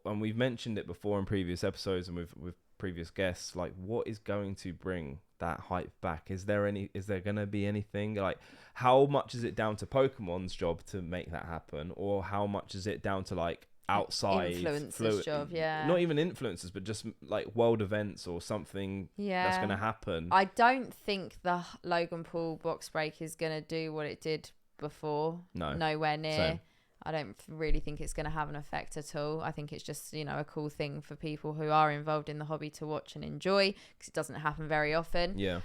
And we've mentioned it before in previous episodes and with previous guests, like what is going to bring that hype back? Is there going to be anything? Like, how much is it down to Pokemon's job to make that happen, or how much is it down to like outside influencers job? Yeah, not even influencers, but just like world events or something that's going to happen. I don't think the Logan Paul box break is going to do what it did before. Nowhere near. Same. I don't really think it's going to have an effect at all. I think it's just, you know, a cool thing for people who are involved in the hobby to watch and enjoy, because it doesn't happen very often. Yeah.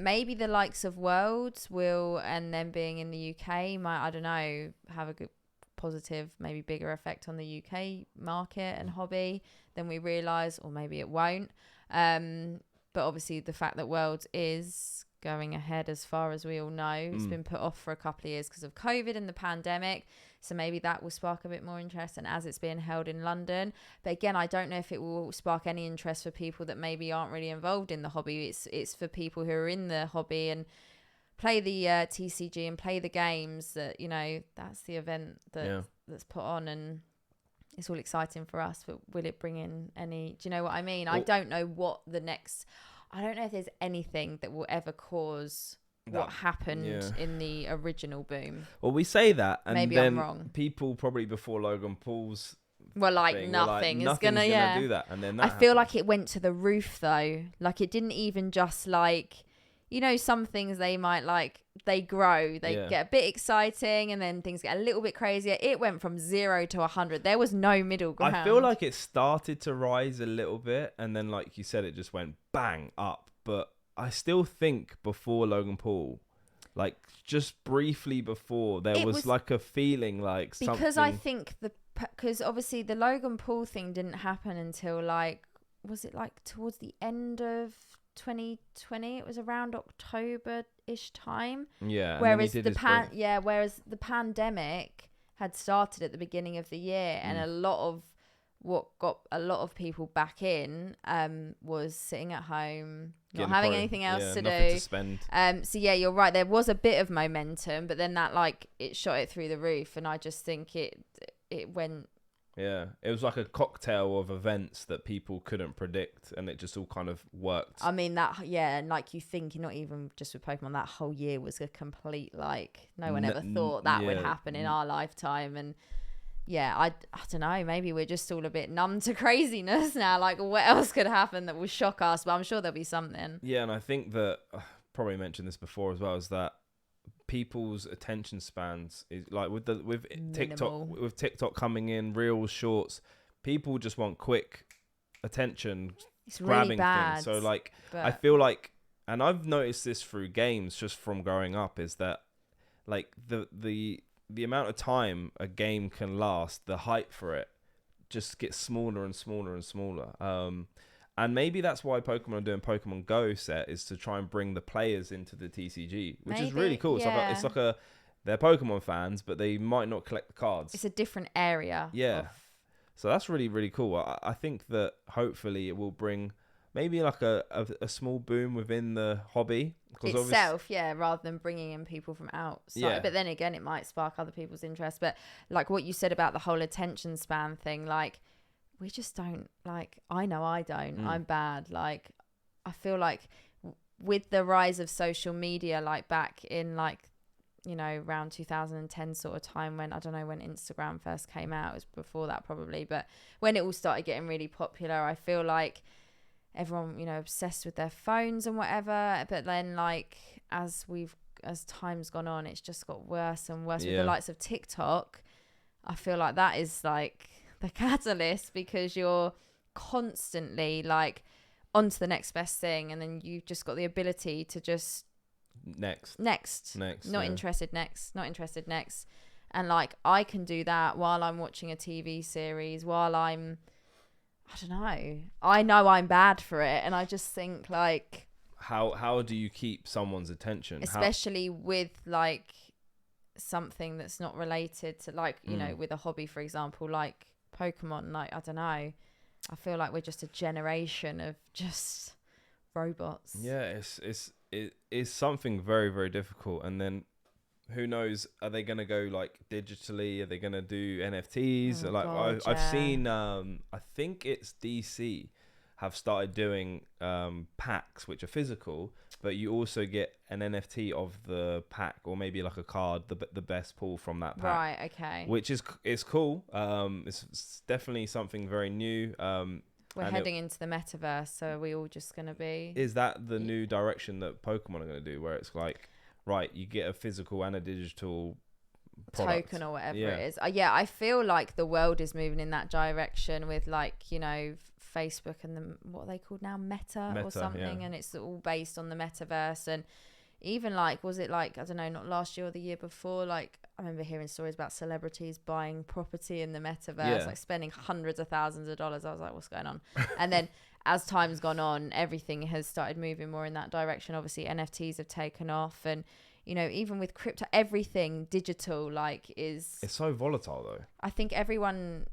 Maybe the likes of Worlds will, and then being in the UK might, I don't know, have a good positive, maybe bigger effect on the UK market and hobby than we realise, or maybe it won't. But obviously the fact that Worlds is going ahead, as far as we all know, it's been put off for a couple of years because of COVID and the pandemic. So maybe that will spark a bit more interest, and as it's being held in London. But again, I don't know if it will spark any interest for people that maybe aren't really involved in the hobby. It's for people who are in the hobby and play the TCG and play the games, that, you know, that's the event that's put on, and it's all exciting for us. But will it bring in any, do you know what I mean? I don't know I don't know if there's anything that will ever cause what happened in the original boom. Well, we say that, and maybe then I'm wrong. People probably before Logan Paul's nothing is gonna do that, and then I feel like it went to the roof though. Like it didn't even just like, you know, some things they might like, they grow, they get a bit exciting, and then things get a little bit crazier. It went from 0 to 100. There was no middle ground. I feel like it started to rise a little bit, and then, like you said, it just went bang up. But I still think before Logan Paul, like just briefly before, there was like a feeling like something. Because I think because obviously the Logan Paul thing didn't happen until like, was it like towards the end of 2020? It was around October-ish time. Yeah. Whereas whereas the pandemic had started at the beginning of the year, and a lot of what got a lot of people back in was sitting at home, not having anything else to do. To spend. So yeah, you're right. There was a bit of momentum, but then that like it shot it through the roof, and I just think it went. Yeah, it was like a cocktail of events that people couldn't predict, and it just all kind of worked. I mean, and like you think, not even just with Pokemon, that whole year was a complete, like, no one ever thought that would happen in our lifetime. And yeah, I don't know, maybe we're just all a bit numb to craziness now. Like, what else could happen that will shock us? But I'm sure there'll be something. Yeah, and I think that, probably mentioned this before as well, is that people's attention spans is like with TikTok coming in, reels, shorts, people just want quick attention, it's grabbing really bad, things. So like I feel like, and I've noticed this through games just from growing up, is that like the amount of time a game can last, the hype for it just gets smaller and smaller and smaller. And maybe that's why Pokemon are doing Pokemon GO set, is to try and bring the players into the TCG, which is really cool. Yeah. It's like they're Pokemon fans, but they might not collect the cards. It's a different area. Yeah. So that's really, really cool. I think that hopefully it will bring maybe like a small boom within the hobby. Itself, rather than bringing in people from outside. Yeah. But then again, it might spark other people's interest. But like what you said about the whole attention span thing, like, we just don't, like, I know I don't. I'm bad. Like, I feel like with the rise of social media, like back in like, you know, around 2010 sort of time, when, I don't know when Instagram first came out, it was before that probably, but when it all started getting really popular, I feel like everyone, you know, obsessed with their phones and whatever. But then like, as time's gone on, it's just got worse and worse. With the likes of TikTok, I feel like that is like the catalyst, because you're constantly like on to the next best thing, and then you've just got the ability to just Next. Not interested next. And like I can do that while I'm watching a TV series, while I don't know. I know I'm bad for it, and I just think like how do you keep someone's attention? Especially with like something that's not related to like, you know, with a hobby, for example, like Pokemon, like I don't know. I feel like we're just a generation of just robots. Yeah, it is something very, very difficult. And then who knows, are they going to go like digitally? Are they going to do NFTs? I've seen I think it's DC have started doing packs which are physical, but you also get an NFT of the pack, or maybe like a card, the best pull from that pack. Right, okay. Which is cool. It's definitely something very new. We're heading into the metaverse, so are we all just going to be... Is that the new direction that Pokemon are going to do, where it's like, right, you get a physical and a digital product. Token or whatever it is. Yeah, I feel like the world is moving in that direction with like, you know, Facebook and what are they called now? Meta or something. Yeah. And it's all based on the metaverse. And even like, was it like, I don't know, not last year or the year before, like I remember hearing stories about celebrities buying property in the metaverse, like spending hundreds of thousands of dollars. I was like, what's going on? And then as time's gone on, everything has started moving more in that direction. Obviously, NFTs have taken off, and you know, even with crypto, everything digital like is... It's so volatile though. I think everyone,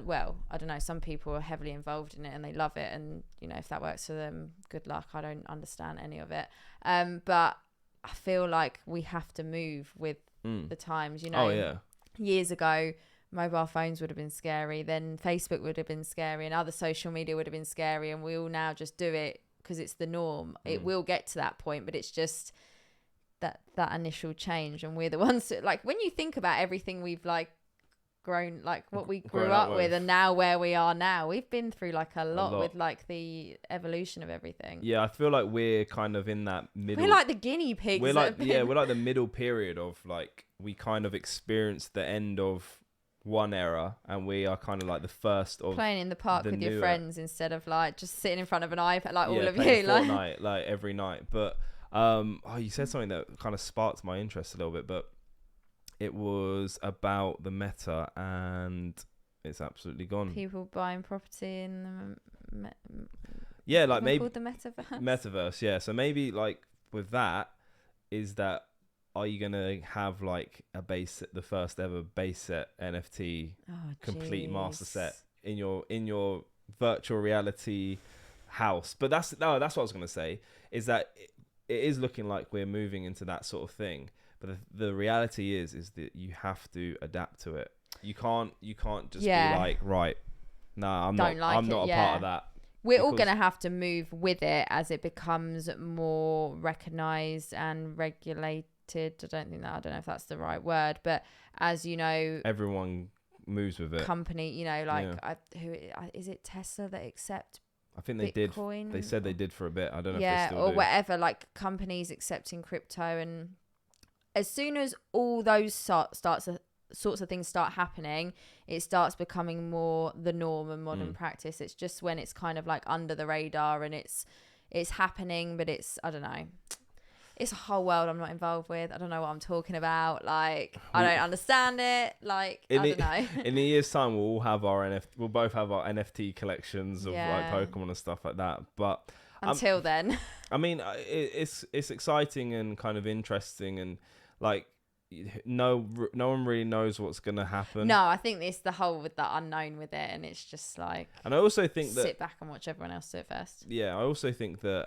well, I don't know, some people are heavily involved in it and they love it, and you know, if that works for them, good luck. I don't understand any of it. But I feel like we have to move with the times, you know. Years ago, mobile phones would have been scary, then Facebook would have been scary, and other social media would have been scary, and we all now just do it because it's the norm. It will get to that point, but it's just that initial change, and we're the ones that, like, when you think about everything we've like grown, like what we grew up with and now where we are now, we've been through like a lot with like the evolution of everything. Yeah, I feel like we're kind of in that middle. We're like the guinea pigs. We're like we're like the middle period of like, we kind of experienced the end of one era, and we are kind of like the first of playing in the park with your friends instead of like just sitting in front of an iPad, like all of you, Fortnite, like every night. But you said something that kind of sparked my interest a little bit, but it was about the meta, and it's absolutely gone. People buying property in the like maybe called the metaverse. Yeah, so maybe like with that, is that, are you gonna have like the first ever base set NFT complete master set in your virtual reality house? But that's what I was gonna say, is that it is looking like we're moving into that sort of thing. But the reality is that you have to adapt to it. You can't just be like, right, I'm not a part of that. We're all going to have to move with it as it becomes more recognized and regulated. I don't know if that's the right word, but as you know, everyone moves with it. Company, you know, like who is it? Tesla that accept? I think they Bitcoin? did. They said they did for a bit. I don't know if they still or do. whatever. Like companies accepting crypto, and as soon as all those sorts of things start happening, it starts becoming more the norm and modern practice. It's just when it's kind of like under the radar and it's happening, but it's, I don't know. It's a whole world I'm not involved with. I don't know what I'm talking about. Like, I don't understand it. Like, I don't know. In a year's time, we'll both have our NFT collections of like Pokemon and stuff like that. But until then, I mean, it's exciting and kind of interesting, and like, no one really knows what's gonna happen. No, I think it's the whole with the unknown with it, and it's just like. And I also think that sit back and watch everyone else do it first. Yeah, I also think that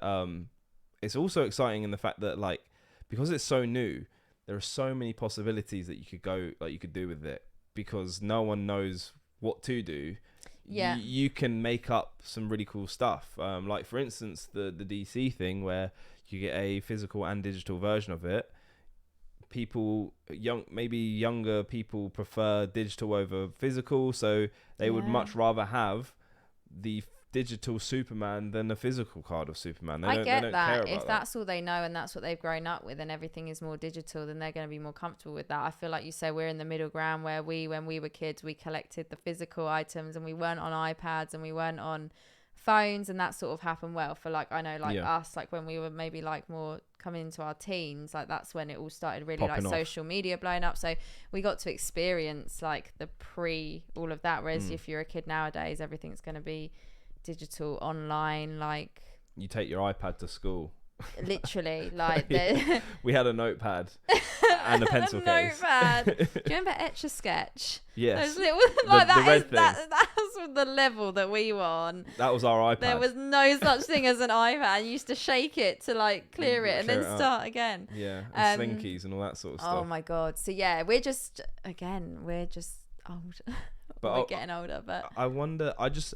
it's also exciting in the fact that, like, because it's so new, there are so many possibilities that you could do with it, because no one knows what to do. Yeah, you can make up some really cool stuff. Like for instance, the DC thing, where you get a physical and digital version of it. Younger people prefer digital over physical, so they would much rather have the digital Superman than a physical card of Superman. I get that. If that's all they know and that's what they've grown up with, and everything is more digital, then they're going to be more comfortable with that. I feel like you say we're in the middle ground, where when we were kids, we collected the physical items, and we weren't on iPads and we weren't on phones, and that sort of happened well for like, I know like Yeah. us, like when we were maybe like more coming into our teens, like that's when it all started really Popping like off. social media blowing up. So we got to experience like the all of that, whereas if you're a kid nowadays, everything's going to be digital, online, like You take your iPad to school. literally like Yeah. We had a notepad and a pencil case. notepad. Do you remember Etch a Sketch? Yes. Those little, like the red thing. that was the level that we were on. That was our iPad. There was no such thing as an iPad. You used to shake it to like clear it and Clear then it start again. Yeah, and slinkies and all that sort of stuff. Oh my god. So yeah, we're just old. But we're getting older, but I wonder. I just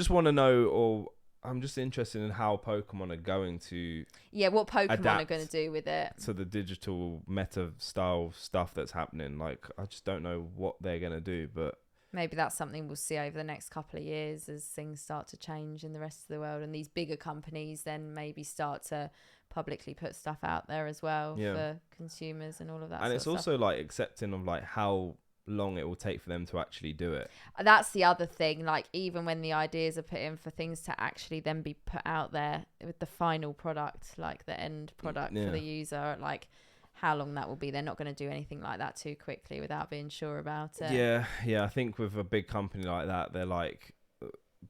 want to know, or I'm just interested in how Pokemon are going to what Pokemon are adapt going to do with it. to the digital meta style stuff that's happening. Like, I just don't know what they're going to do, but Maybe that's something we'll see over the next couple of years as things start to change in the rest of the world, and these bigger companies then maybe start to publicly put stuff out there as well for consumers and all of that. And it's also stuff. Like accepting of like how long it will take for them to actually do it. That's the other thing, like even when the ideas are put in for things to actually then be put out there with the final product, like the end product for the user, like how long that will be. They're not going to do anything like that too quickly without being sure about it. Yeah I think with a big company like that, they're like,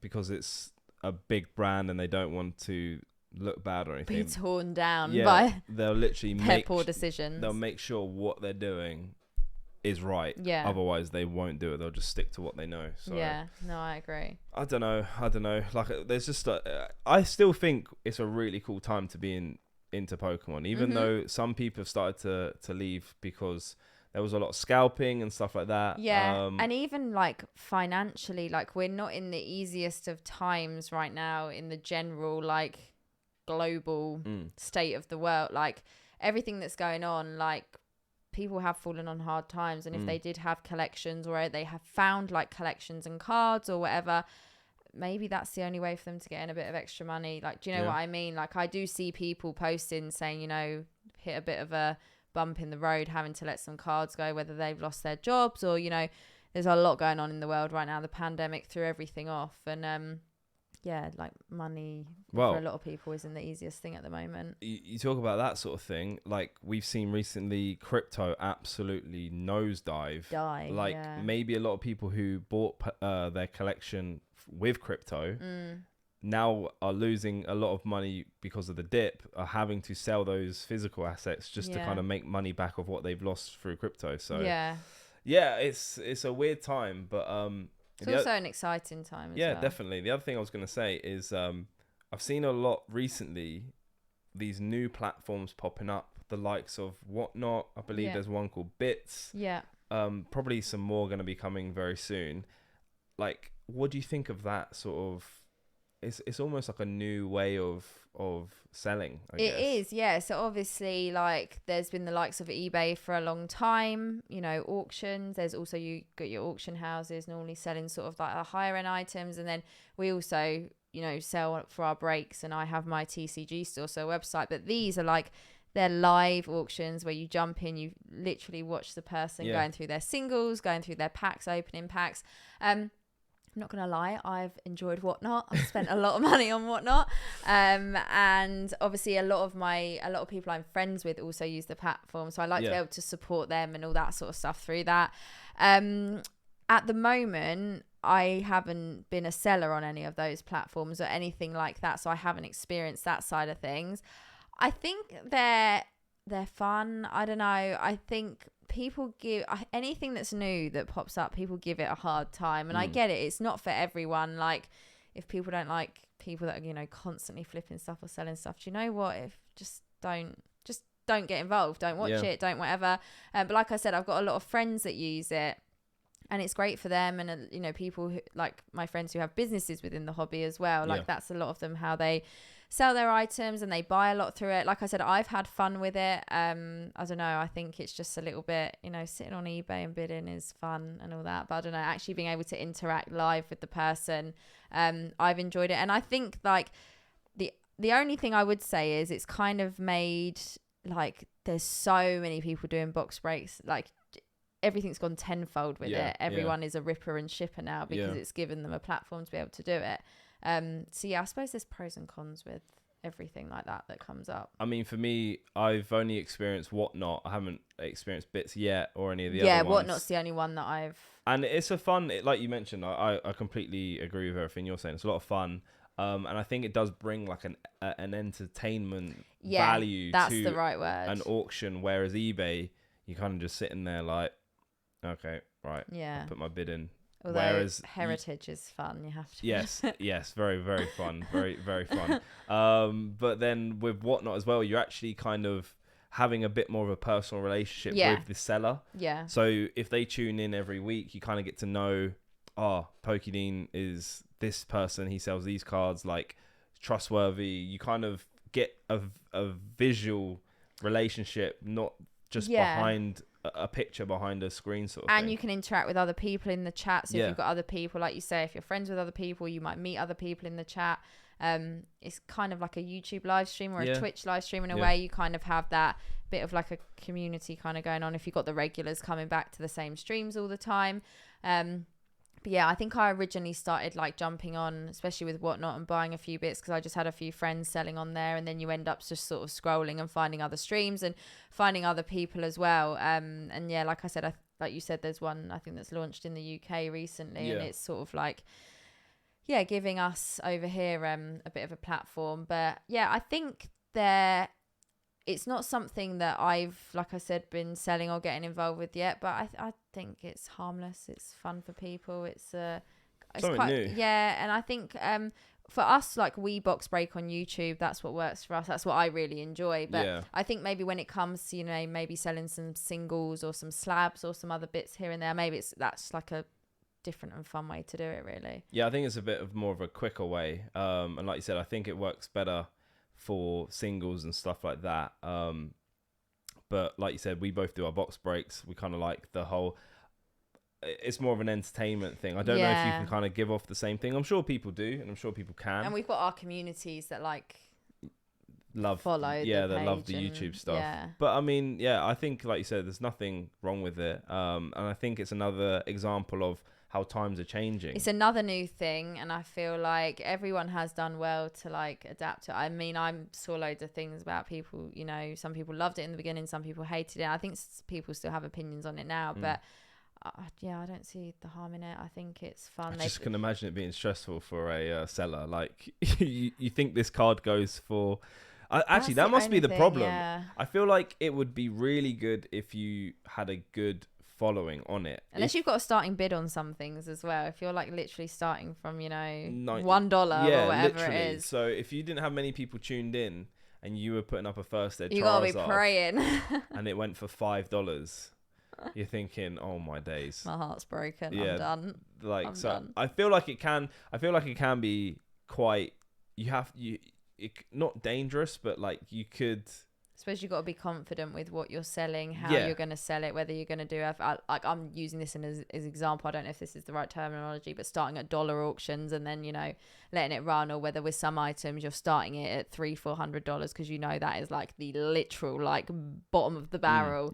because it's a big brand and they don't want to look bad or anything, be torn down by they'll literally make poor decisions. They'll make sure what they're doing is right. Otherwise they won't do it. They'll just stick to what they know. So no, I agree. I don't know. Like, there's just I still think it's a really cool time to be into Pokemon, even though some people have started to leave because there was a lot of scalping and stuff like that. And even like financially, like we're not in the easiest of times right now in the general like global state of the world. Like everything that's going on, like people have fallen on hard times, and if they did have collections or they have found like collections and cards or whatever, maybe that's the only way for them to get in a bit of extra money. Like, do you know what I mean? Like I do see people posting saying, you know, hit a bit of a bump in the road, having to let some cards go, whether they've lost their jobs or, you know, there's a lot going on in the world right now. The pandemic threw everything off, and like money for a lot of people isn't the easiest thing at the moment. You talk about that sort of thing. Like we've seen recently, crypto absolutely nosedive. Maybe a lot of people who bought their collection with crypto now are losing a lot of money because of the dip, are having to sell those physical assets just to kind of make money back of what they've lost through crypto. So it's a weird time, but it's also an exciting time as well. Definitely. The other thing I was going to say is I've seen a lot recently these new platforms popping up, the likes of Whatnot. I believe there's one called Bits. Probably some more going to be coming very soon. Like, what do you think of that sort of? It's almost like a new way of selling, I guess. It is, yeah. So obviously, like, there's been the likes of eBay for a long time, you know, auctions. There's also, you got your auction houses normally selling sort of like higher end items. And then we also, you know, sell for our breaks, and I have my TCG store, so website. But these are like, they're live auctions where you jump in, you literally watch the person going through their singles, going through their packs, opening packs. I'm not gonna lie, I've enjoyed Whatnot. I've spent a lot of money on Whatnot, and obviously a lot of people I'm friends with also use the platform, so I like to be able to support them and all that sort of stuff through that. At the moment, I haven't been a seller on any of those platforms or anything like that, so I haven't experienced that side of things. I think they're fun. I don't know. I think people give anything that's new that pops up, people give it a hard time, and I get it. It's not for everyone. Like, if people don't like people that are, you know, constantly flipping stuff or selling stuff, do you know what? If just don't get involved. Don't watch it. Don't whatever. But like I said, I've got a lot of friends that use it, and it's great for them. And you know, people who, like my friends who have businesses within the hobby as well. Like that's a lot of them, how they sell their items, and they buy a lot through it. Like I said, I've had fun with it. I don't know, I think it's just a little bit, you know, sitting on eBay and bidding is fun and all that, but I don't know, actually being able to interact live with the person, I've enjoyed it. And I think like the only thing I would say is it's kind of made, like, there's so many people doing box breaks, like everything's gone tenfold with it. Everyone is a ripper and shipper now because it's given them a platform to be able to do it. So yeah, I suppose there's pros and cons with everything like that comes up. I mean, for me, I've only experienced Whatnot. I haven't experienced Bits yet or any of the Yeah, other ones. Whatnot's the only one that I've... And it's a fun, like you mentioned, I completely agree with everything you're saying. It's a lot of fun. And I think it does bring like an entertainment value that's to the right word. an auction, whereas eBay, you kind of just sitting there like, okay, right, Yeah. I'll put my bid in. Although Whereas heritage is fun, you have to. Yes, very, very fun, very, very fun. But then with Whatnot as well, you're actually kind of having a bit more of a personal relationship with the seller. Yeah. So if they tune in every week, you kind of get to know, Pokédean is this person, he sells these cards, like trustworthy. You kind of get a visual relationship, not just behind a picture behind a screen sort of and thing. you can interact with other people in the chat. So if you've got other people, like you say, if you're friends with other people, you might meet other people in the chat. It's kind of like a YouTube live stream or a Twitch live stream in a way. You kind of have that bit of like a community kind of going on if you've got the regulars coming back to the same streams all the time. But yeah, I think I originally started like jumping on, especially with Whatnot, and buying a few bits because I just had a few friends selling on there, and then you end up just sort of scrolling and finding other streams and finding other people as well. And yeah, like I said, like you said, there's one I think that's launched in the UK recently, and it's sort of like, giving us over here a bit of a platform. But yeah, I think it's not something that I've, like I said, been selling or getting involved with yet, but I think it's harmless. It's fun for people. It's something quite new. Yeah, and I think for us, like we box break on YouTube, that's what works for us. That's what I really enjoy. But I think maybe when it comes to, maybe selling some singles or some slabs or some other bits here and there, maybe that's like a different and fun way to do it, really. Yeah, I think it's a bit of more of a quicker way. And like you said, I think it works better for singles and stuff like that. But like you said, we both do our box breaks. We kind of like the whole, it's more of an entertainment thing. I don't know if you can kind of give off the same thing. I'm sure people do, and I'm sure people can. And we've got our communities that like follow that love the YouTube stuff. But I mean, I think like you said, there's nothing wrong with it. And I think it's another example of how times are changing. It's another new thing, and I feel like everyone has done well to like adapt to it. I mean, I saw loads of things about people, some people loved it in the beginning, some people hated it. I think people still have opinions on it now, but I don't see the harm in it. I think it's fun. I just can imagine it being stressful for a seller. Like you think this card goes for... actually, that must be the problem. I feel like it would be really good if you had a good following on it, unless you've got a starting bid on some things as well. If you're like literally starting from $1 or whatever it is, so if you didn't have many people tuned in and you were putting up a first ed, you gotta be praying and it went for $5, you're thinking, oh my days, my heart's broken. I'm done. I'm done. I feel like it can be quite, not dangerous, but like you could, I suppose you've got to be confident with what you're selling, how you're going to sell it, whether you're going to do like I'm using this as example. I don't know if this is the right terminology, but starting at dollar auctions and then letting it run, or whether with some items you're starting it at $300-400 because that is like the literal like bottom of the barrel.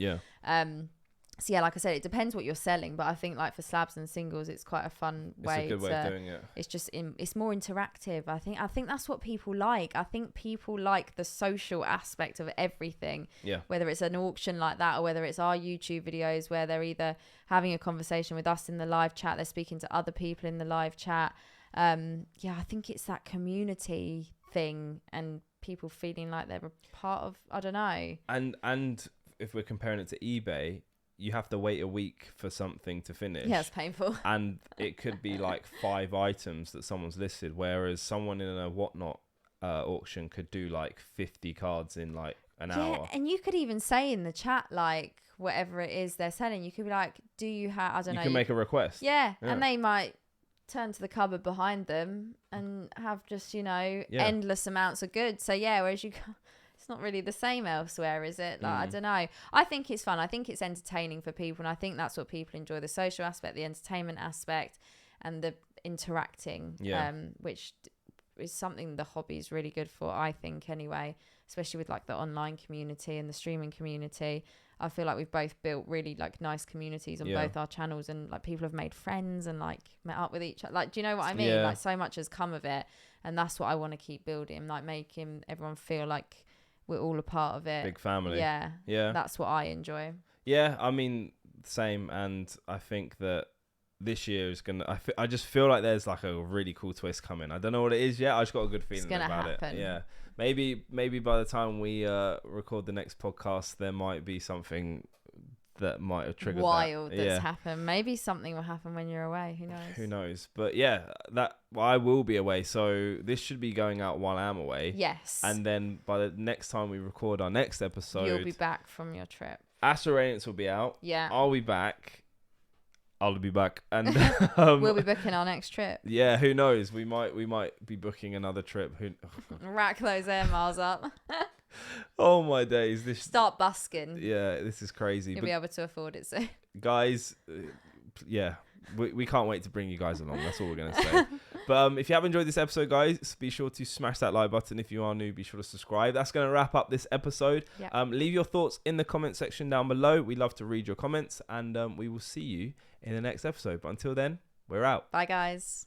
So yeah, like I said, it depends what you're selling, but I think like for slabs and singles, it's quite a fun way. It's a good way of doing it. It's just it's more interactive. I think that's what people like. I think people like the social aspect of everything. Yeah. Whether it's an auction like that, or whether it's our YouTube videos where they're either having a conversation with us in the live chat, they're speaking to other people in the live chat. I think it's that community thing and people feeling like they're a part of. I don't know. And if we're comparing it to eBay, you have to wait a week for something to finish. Yeah, it's painful. And it could be like 5 items that someone's listed, whereas someone in a Whatnot auction could do like 50 cards in like an hour. And you could even say in the chat, like, whatever it is they're selling, you could be like, do you have, I don't know. You can make a request. Yeah, and they might turn to the cupboard behind them and have just, endless amounts of goods. So yeah, whereas it's not really the same elsewhere, is it? Like, I don't know. I think it's fun. I think it's entertaining for people. And I think that's what people enjoy, the social aspect, the entertainment aspect, and the interacting, which is something the hobby is really good for, I think, anyway, especially with like the online community and the streaming community. I feel like we've both built really like nice communities on both our channels, and like people have made friends and like met up with each other. Like, do you know what I mean? Like so much has come of it, and that's what I want to keep building, like making everyone feel like we're all a part of it. Big family. Yeah. Yeah. That's what I enjoy. Yeah, I mean, same. And I think that this year is gonna. I just feel like there's like a really cool twist coming. I don't know what it is yet. I just got a good feeling about it. Yeah, maybe by the time we record the next podcast, there might be something that might have triggered wild that's happened. Maybe something will happen when you're away. Who knows? Who knows? But yeah, I will be away, so this should be going out while I'm away. Yes. And then by the next time we record our next episode, you'll be back from your trip. Astral Radiance will be out. Yeah. I'll be back, and we'll be booking our next trip. Yeah, who knows? We might be booking another trip. Rack those air miles up. Oh my days! Start busking. Yeah, this is crazy. You'll be able to afford it soon. Guys, we can't wait to bring you guys along. That's all we're gonna say. But if you have enjoyed this episode, guys, be sure to smash that like button. If you are new, be sure to subscribe. That's gonna wrap up this episode. Yep. Leave your thoughts in the comment section down below. We love to read your comments, and we will see you in the next episode. But until then, we're out. Bye, guys.